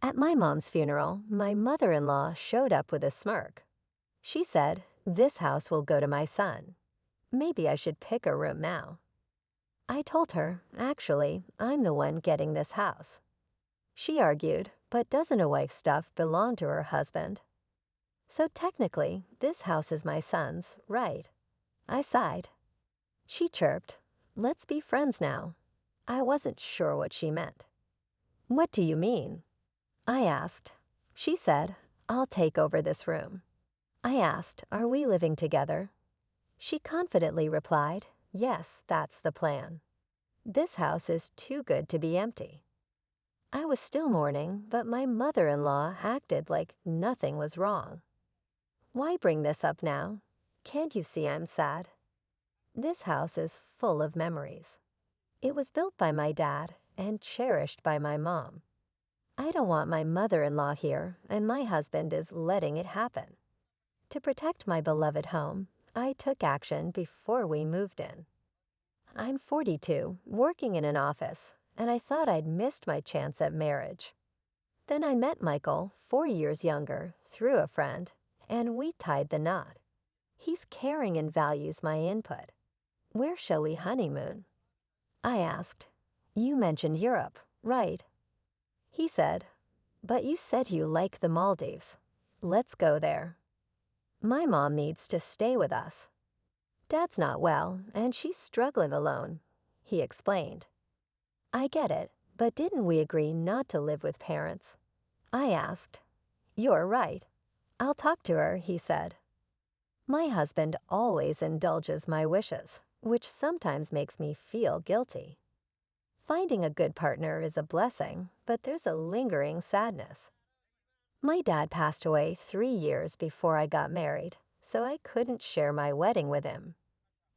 At my mom's funeral, my mother-in-law showed up with a smirk. She said, "This house will go to my son. Maybe I should pick a room now." I told her, actually, I'm the one getting this house. She argued, but doesn't a wife's stuff belong to her husband? So technically, this house is my son's, right? I sighed. She chirped, "Let's be friends now." I wasn't sure what she meant. "What do you mean?" I asked. She said, "I'll take over this room." I asked, "Are we living together?" She confidently replied, "Yes, that's the plan. This house is too good to be empty." I was still mourning, but my mother-in-law acted like nothing was wrong. "Why bring this up now? Can't you see I'm sad? This house is full of memories. It was built by my dad and cherished by my mom. I don't want my mother-in-law here, and my husband is letting it happen. To protect my beloved home, I took action before we moved in. I'm 42, working in an office, and I thought I'd missed my chance at marriage. Then I met Michael, 4 years younger, through a friend, and we tied the knot. He's caring and values my input. Where shall we honeymoon?" I asked. "You mentioned Europe, right?" He said, "But you said you like the Maldives. Let's go there. My mom needs to stay with us. Dad's not well, and she's struggling alone," he explained. "I get it, but didn't we agree not to live with parents?" I asked. "You're right. I'll talk to her," he said. My husband always indulges my wishes, which sometimes makes me feel guilty. Finding a good partner is a blessing, but there's a lingering sadness. My dad passed away 3 years before I got married, so I couldn't share my wedding with him.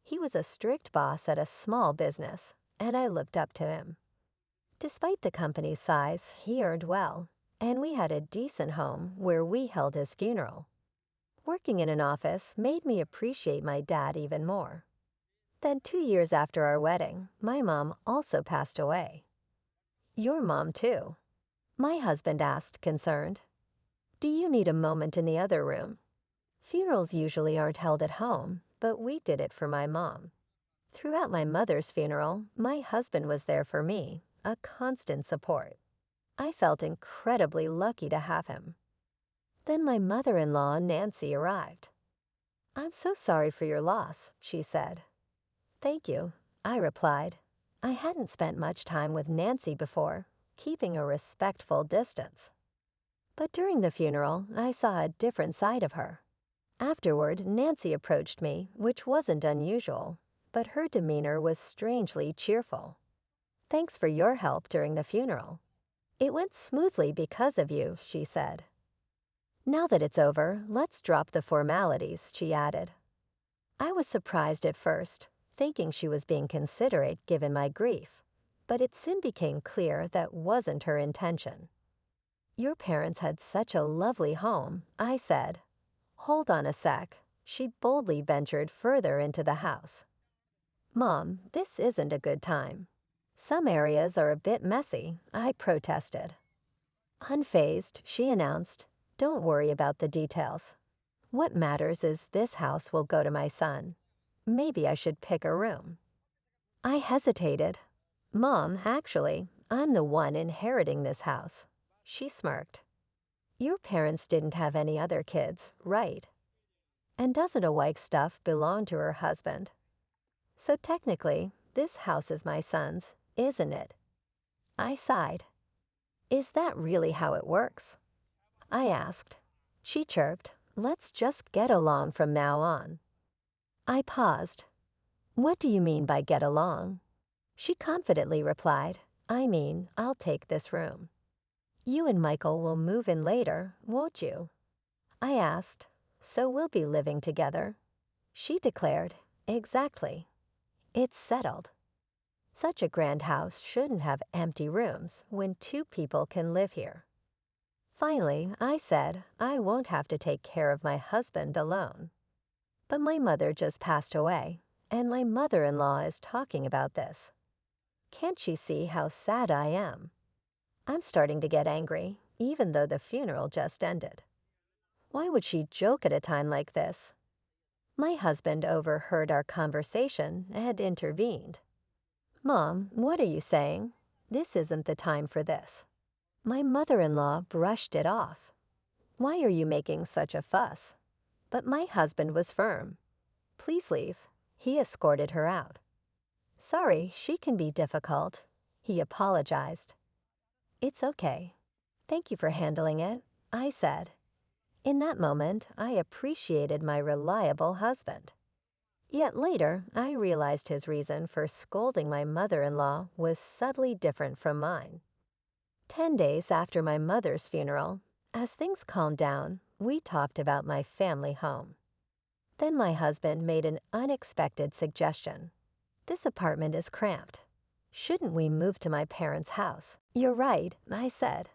He was a strict boss at a small business, and I looked up to him. Despite the company's size, he earned well, and we had a decent home where we held his funeral. Working in an office made me appreciate my dad even more. Then 2 years after our wedding, my mom also passed away. "Your mom too?" My husband asked, concerned. "Do you need a moment in the other room?" Funerals usually aren't held at home, but we did it for my mom. Throughout my mother's funeral, my husband was there for me, a constant support. I felt incredibly lucky to have him. Then my mother-in-law, Nancy, arrived. "I'm so sorry for your loss," she said. "Thank you," I replied. I hadn't spent much time with Nancy before, keeping a respectful distance. But during the funeral, I saw a different side of her. Afterward, Nancy approached me, which wasn't unusual, but her demeanor was strangely cheerful. "Thanks for your help during the funeral. It went smoothly because of you," she said. "Now that it's over, let's drop the formalities," she added. I was surprised at first, thinking she was being considerate given my grief, but it soon became clear that wasn't her intention. "Your parents had such a lovely home," I said. "Hold on a sec." She boldly ventured further into the house. "Mom, this isn't a good time. Some areas are a bit messy," I protested. Unfazed, she announced, "Don't worry about the details. What matters is this house will go to my son. Maybe I should pick a room." I hesitated. "Mom, actually, I'm the one inheriting this house." She smirked. "Your parents didn't have any other kids, right? And doesn't a wife's stuff belong to her husband? So technically, this house is my son's, isn't it?" I sighed. "Is that really how it works?" I asked. She chirped, "Let's just get along from now on." I paused. "What do you mean by get along?" She confidently replied, "I mean, I'll take this room. You and Michael will move in later, won't you?" I asked, "So we'll be living together?" She declared, "Exactly. It's settled." Such a grand house shouldn't have empty rooms when two people can live here. Finally, I said I won't have to take care of my husband alone. But my mother just passed away, and my mother-in-law is talking about this. Can't she see how sad I am? I'm starting to get angry, even though the funeral just ended. Why would she joke at a time like this? My husband overheard our conversation and intervened. "Mom, what are you saying? This isn't the time for this." My mother-in-law brushed it off. "Why are you making such a fuss?" But my husband was firm. "Please leave." He escorted her out. "Sorry, she can be difficult." He apologized. "It's okay. Thank you for handling it," I said. In that moment, I appreciated my reliable husband. Yet later, I realized his reason for scolding my mother-in-law was subtly different from mine. 10 days after my mother's funeral, as things calmed down, we talked about my family home. Then my husband made an unexpected suggestion. "This apartment is cramped. Shouldn't we move to my parents' house?" "You're right," I said.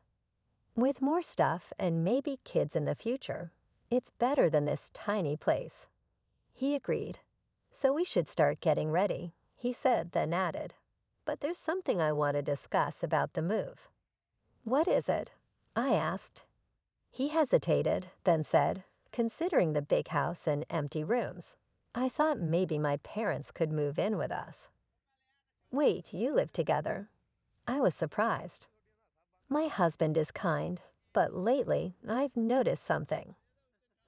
"With more stuff and maybe kids in the future, it's better than this tiny place." He agreed. "So we should start getting ready," he said, then added, "But there's something I want to discuss about the move." "What is it?" I asked. He hesitated, then said, "Considering the big house and empty rooms, I thought maybe my parents could move in with us." "Wait, you live together?" I was surprised. My husband is kind, but lately I've noticed something.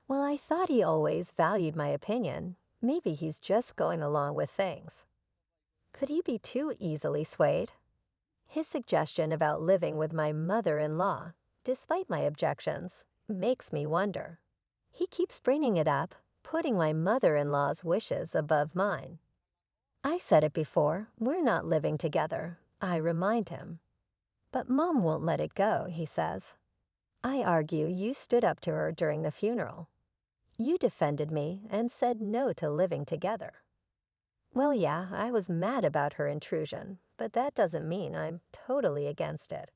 Well, I thought he always valued my opinion. Maybe he's just going along with things. Could he be too easily swayed? His suggestion about living with my mother-in-law, despite my objections, makes me wonder. He keeps bringing it up, putting my mother-in-law's wishes above mine. "I said it before, we're not living together," I remind him. "But Mom won't let it go," he says. I argue you stood up to her during the funeral. You defended me and said no to living together. Well, yeah, I was mad about her intrusion, but that doesn't mean I'm totally against it.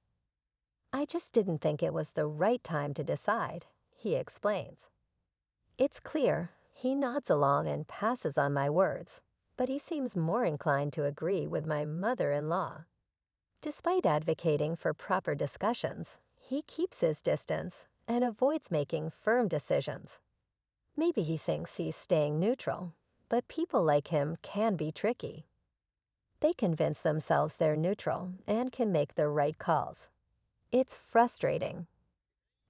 I just didn't think it was the right time to decide, he explains. It's clear he nods along and passes on my words, but he seems more inclined to agree with my mother-in-law. Despite advocating for proper discussions, he keeps his distance and avoids making firm decisions. Maybe he thinks he's staying neutral, but people like him can be tricky. They convince themselves they're neutral and can make the right calls. It's frustrating.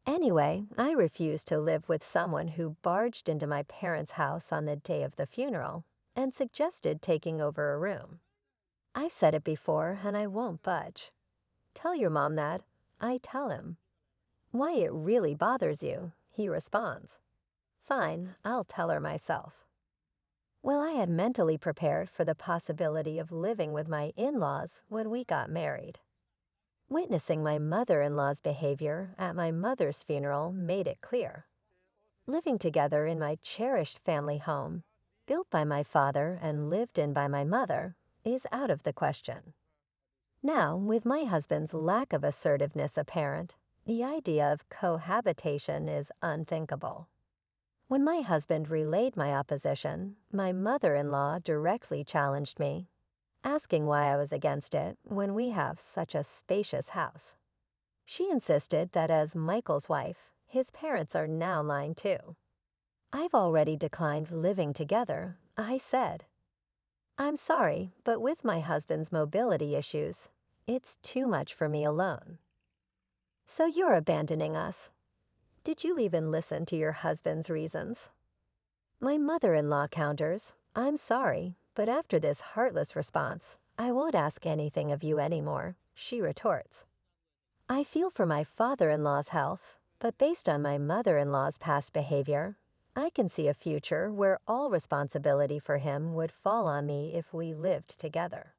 Anyway, I refuse to live with someone who barged into my parents' house on the day of the funeral and suggested taking over a room. I said it before and I won't budge. "Tell your mom that." I tell him. "Why it really bothers you," he responds. "Fine, I'll tell her myself." Well, I had mentally prepared for the possibility of living with my in-laws when we got married. Witnessing my mother-in-law's behavior at my mother's funeral made it clear. Living together in my cherished family home, built by my father and lived in by my mother, is out of the question. Now, with my husband's lack of assertiveness apparent, the idea of cohabitation is unthinkable. When my husband relayed my opposition, my mother-in-law directly challenged me, asking why I was against it when we have such a spacious house. She insisted that as Michael's wife, his parents are now mine too. "I've already declined living together," I said. "I'm sorry, but with my husband's mobility issues, it's too much for me alone." "So you're abandoning us?" "Did you even listen to your husband's reasons?" My mother-in-law counters, "I'm sorry, but after this heartless response, I won't ask anything of you anymore," she retorts. I feel for my father-in-law's health, but based on my mother-in-law's past behavior, I can see a future where all responsibility for him would fall on me if we lived together.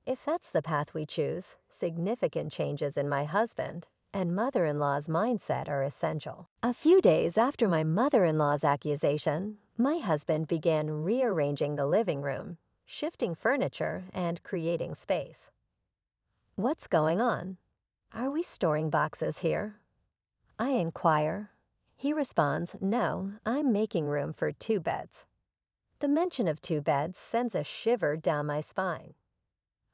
If that's the path we choose, significant changes in my husband and mother-in-law's mindset are essential. A few days after my mother-in-law's accusation, my husband began rearranging the living room, shifting furniture, and creating space. "What's going on? Are we storing boxes here?" I inquire. He responds, "No, I'm making room for 2 beds." The mention of 2 beds sends a shiver down my spine.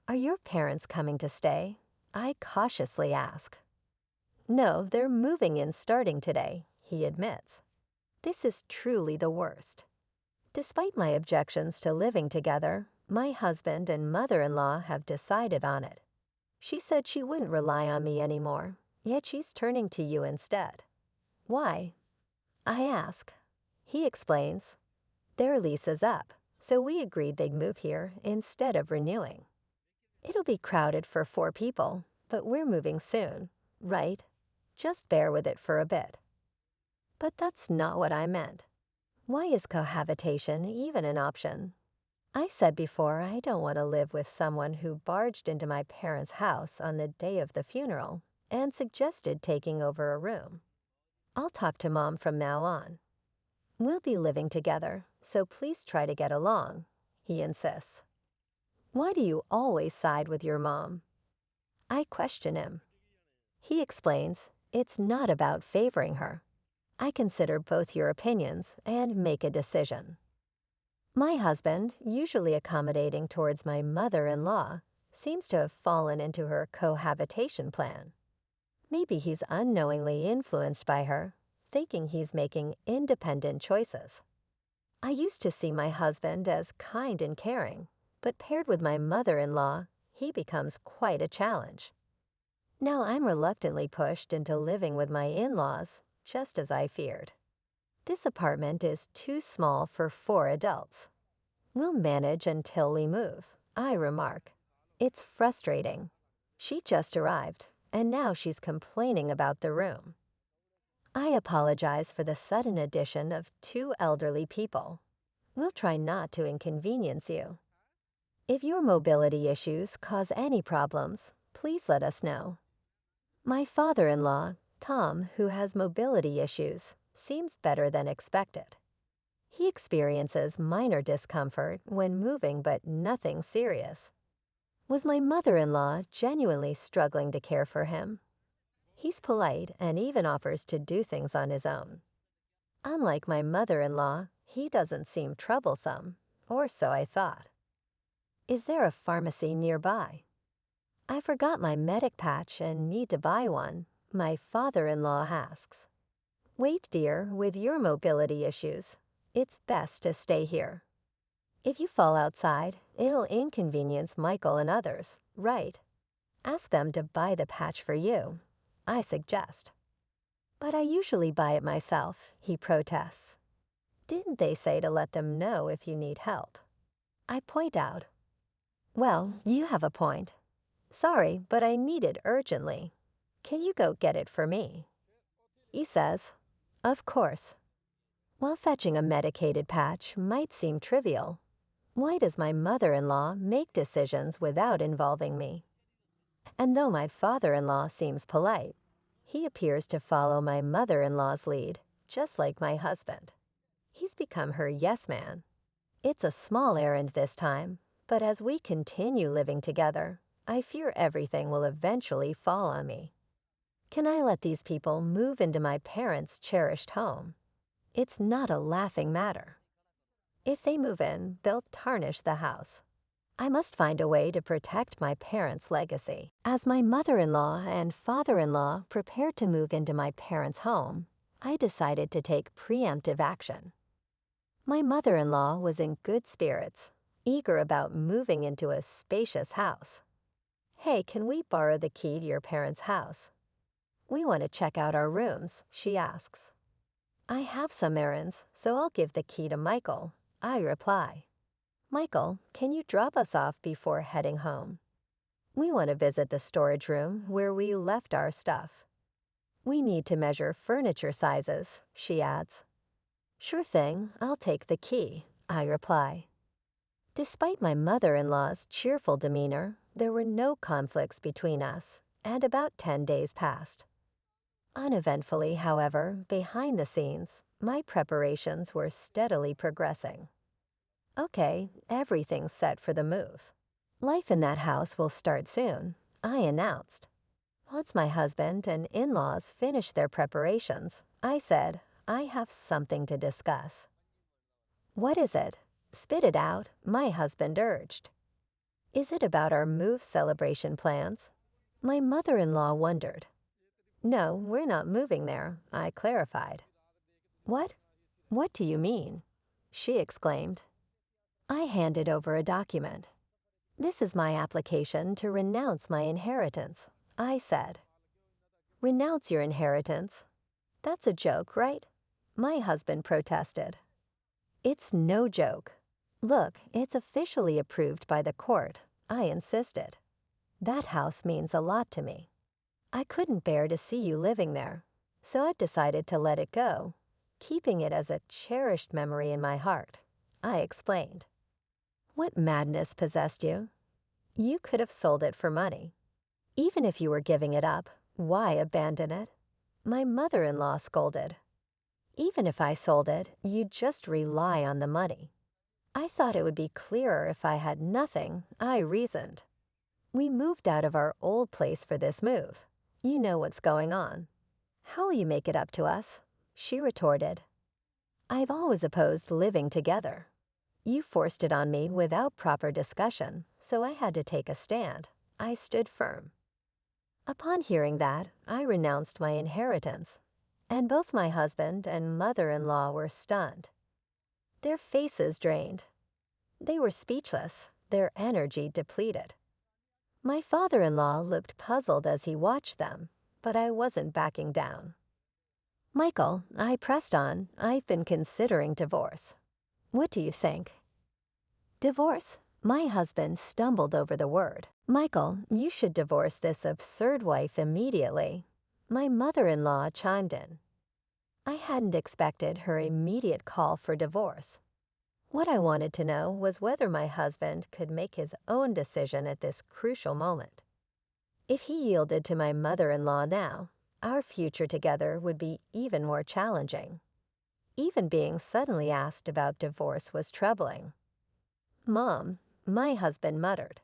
"Are your parents coming to stay?" I cautiously ask. No, they're moving in starting today, he admits. This is truly the worst. Despite my objections to living together, my husband and mother-in-law have decided on it. She said she wouldn't rely on me anymore, yet she's turning to you instead. Why? I ask. He explains. Their lease is up, so we agreed they'd move here instead of renewing. It'll be crowded for 4 people, but we're moving soon, right? Just bear with it for a bit. But that's not what I meant. Why is cohabitation even an option? I said before I don't want to live with someone who barged into my parents' house on the day of the funeral and suggested taking over a room. I'll talk to Mom from now on. We'll be living together, so please try to get along, he insists. Why do you always side with your mom? I question him. He explains it's not about favoring her. I consider both your opinions and make a decision. My husband, usually accommodating towards my mother-in-law, seems to have fallen into her cohabitation plan. Maybe he's unknowingly influenced by her, thinking he's making independent choices. I used to see my husband as kind and caring, but paired with my mother-in-law, he becomes quite a challenge. Now I'm reluctantly pushed into living with my in-laws, just as I feared. This apartment is too small for 4 adults. We'll manage until we move, I remark. It's frustrating. She just arrived, and now she's complaining about the room. I apologize for the sudden addition of 2 elderly people. We'll try not to inconvenience you. If your mobility issues cause any problems, please let us know. My father-in-law, Tom, who has mobility issues, seems better than expected. He experiences minor discomfort when moving, but nothing serious. Was my mother-in-law genuinely struggling to care for him? He's polite and even offers to do things on his own. Unlike my mother-in-law, he doesn't seem troublesome, or so I thought. Is there a pharmacy nearby? I forgot my medic patch and need to buy one, my father-in-law asks. Wait, dear, with your mobility issues, it's best to stay here. If you fall outside, it'll inconvenience Michael and others, right? Ask them to buy the patch for you, I suggest. But I usually buy it myself, he protests. Didn't they say to let them know if you need help? I point out. Well, you have a point. Sorry, but I need it urgently. Can you go get it for me? He says, of course. While fetching a medicated patch might seem trivial, why does my mother-in-law make decisions without involving me? And though my father-in-law seems polite, he appears to follow my mother-in-law's lead, just like my husband. He's become her yes man. It's a small errand this time, but as we continue living together, I fear everything will eventually fall on me. Can I let these people move into my parents' cherished home? It's not a laughing matter. If they move in, they'll tarnish the house. I must find a way to protect my parents' legacy. As my mother-in-law and father-in-law prepared to move into my parents' home, I decided to take preemptive action. My mother-in-law was in good spirits, eager about moving into a spacious house. Hey, can we borrow the key to your parents' house? We want to check out our rooms, she asks. I have some errands, so I'll give the key to Michael, I reply. Michael, can you drop us off before heading home? We want to visit the storage room where we left our stuff. We need to measure furniture sizes, she adds. Sure thing, I'll take the key, I reply. Despite my mother-in-law's cheerful demeanor, there were no conflicts between us, and about 10 days passed. Uneventfully, however, behind the scenes, my preparations were steadily progressing. Okay, everything's set for the move. Life in that house will start soon, I announced. Once my husband and in-laws finished their preparations, I said, I have something to discuss. What is it? Spit it out, my husband urged. Is it about our move celebration plans? My mother-in-law wondered. No, we're not moving there, I clarified. What? What do you mean? She exclaimed. I handed over a document. This is my application to renounce my inheritance, I said. Renounce your inheritance? That's a joke, right? My husband protested. It's no joke. Look, it's officially approved by the court, I insisted. That house means a lot to me. I couldn't bear to see you living there, so I decided to let it go, keeping it as a cherished memory in my heart, I explained. What madness possessed you? You could have sold it for money. Even if you were giving it up, why abandon it? My mother-in-law scolded. Even if I sold it, you'd just rely on the money. I thought it would be clearer if I had nothing, I reasoned. We moved out of our old place for this move. You know what's going on. How will you make it up to us? She retorted. I've always opposed living together. You forced it on me without proper discussion, so I had to take a stand. I stood firm. Upon hearing that, I renounced my inheritance, and both my husband and mother-in-law were stunned. Their faces drained. They were speechless, their energy depleted. My father-in-law looked puzzled as he watched them, but I wasn't backing down. Michael, I pressed on, I've been considering divorce. What do you think? Divorce? My husband stumbled over the word. Michael, you should divorce this absurd wife immediately. My mother-in-law chimed in. I hadn't expected her immediate call for divorce. What I wanted to know was whether my husband could make his own decision at this crucial moment. If he yielded to my mother-in-law now, our future together would be even more challenging. Even being suddenly asked about divorce was troubling. Mom, my husband muttered.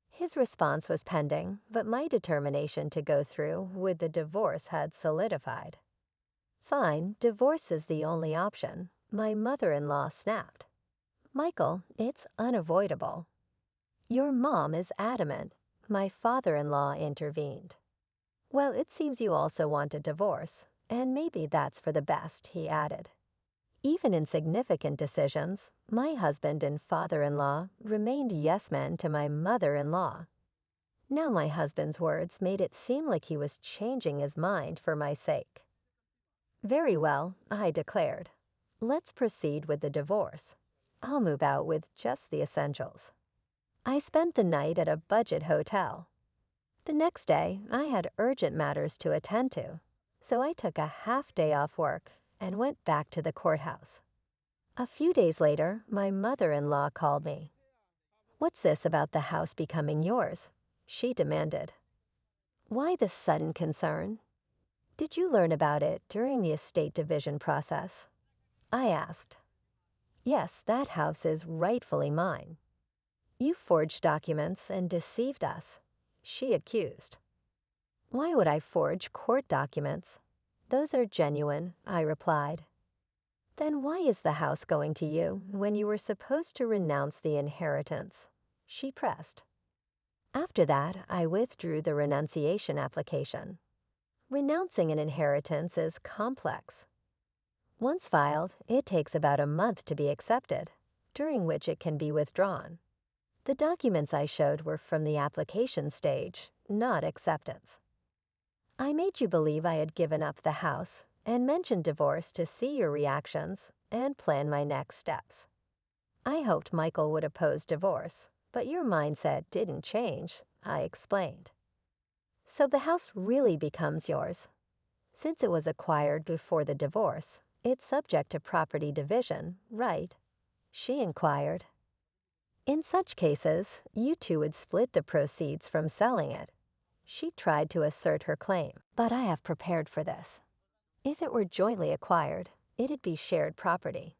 His response was pending, but my determination to go through with the divorce had solidified. Fine, divorce is the only option, my mother-in-law snapped. Michael, it's unavoidable. Your mom is adamant, my father-in-law intervened. Well, it seems you also want a divorce, and maybe that's for the best, he added. Even in significant decisions, my husband and father-in-law remained yes-men to my mother-in-law. Now my husband's words made it seem like he was changing his mind for my sake. Very well, I declared. Let's proceed with the divorce. I'll move out with just the essentials. I spent the night at a budget hotel. The next day, I had urgent matters to attend to, so I took a half day off work and went back to the courthouse. A few days later, my mother-in-law called me. What's this about the house becoming yours? She demanded. Why this sudden concern? Did you learn about it during the estate division process? I asked. Yes, that house is rightfully mine. You forged documents and deceived us, she accused. Why would I forge court documents? Those are genuine, I replied. Then why is the house going to you when you were supposed to renounce the inheritance? She pressed. After that, I withdrew the renunciation application. Renouncing an inheritance is complex. Once filed, it takes about a month to be accepted, during which it can be withdrawn. The documents I showed were from the application stage, not acceptance. I made you believe I had given up the house and mentioned divorce to see your reactions and plan my next steps. I hoped Michael would oppose divorce, but your mindset didn't change, I explained. So the house really becomes yours. Since it was acquired before the divorce, it's subject to property division, right? She inquired. In such cases, you two would split the proceeds from selling it. She tried to assert her claim, but I have prepared for this. If it were jointly acquired, it'd be shared property.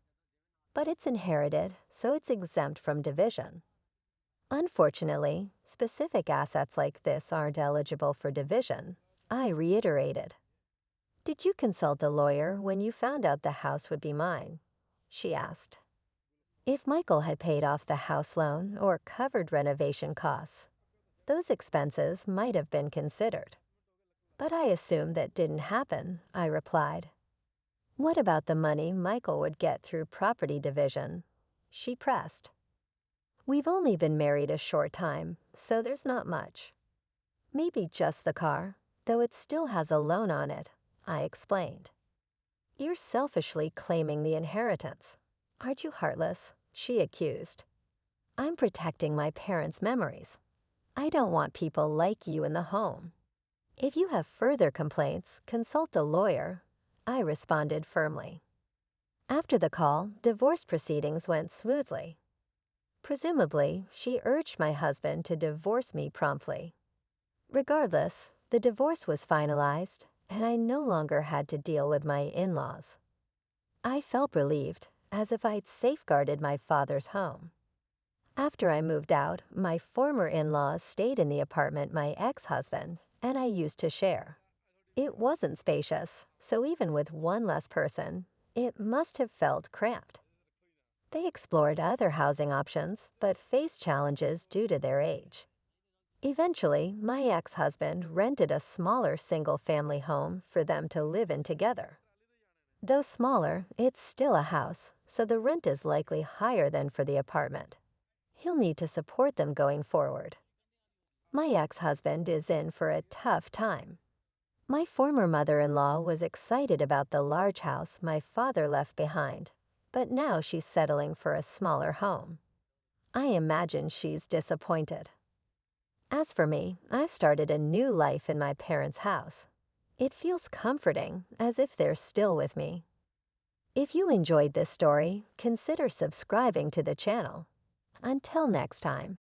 But it's inherited, so it's exempt from division. Unfortunately, specific assets like this aren't eligible for division, I reiterated. Did you consult a lawyer when you found out the house would be mine? She asked. If Michael had paid off the house loan or covered renovation costs, those expenses might have been considered. But I assumed that didn't happen, I replied. What about the money Michael would get through property division? She pressed. We've only been married a short time, so there's not much. Maybe just the car, though it still has a loan on it, I explained. You're selfishly claiming the inheritance. Aren't you heartless? She accused. I'm protecting my parents' memories. I don't want people like you in the home. If you have further complaints, consult a lawyer, I responded firmly. After the call, divorce proceedings went smoothly. Presumably, she urged my husband to divorce me promptly. Regardless, the divorce was finalized, and I no longer had to deal with my in-laws. I felt relieved, as if I'd safeguarded my father's home. After I moved out, my former in-laws stayed in the apartment my ex-husband and I used to share. It wasn't spacious, so even with one less person, it must have felt cramped. They explored other housing options, but faced challenges due to their age. Eventually, my ex-husband rented a smaller single-family home for them to live in together. Though smaller, it's still a house, so the rent is likely higher than for the apartment. He'll need to support them going forward. My ex-husband is in for a tough time. My former mother-in-law was excited about the large house my father left behind, but now she's settling for a smaller home. I imagine she's disappointed. As for me, I've started a new life in my parents' house. It feels comforting, as if they're still with me. If you enjoyed this story, consider subscribing to the channel. Until next time.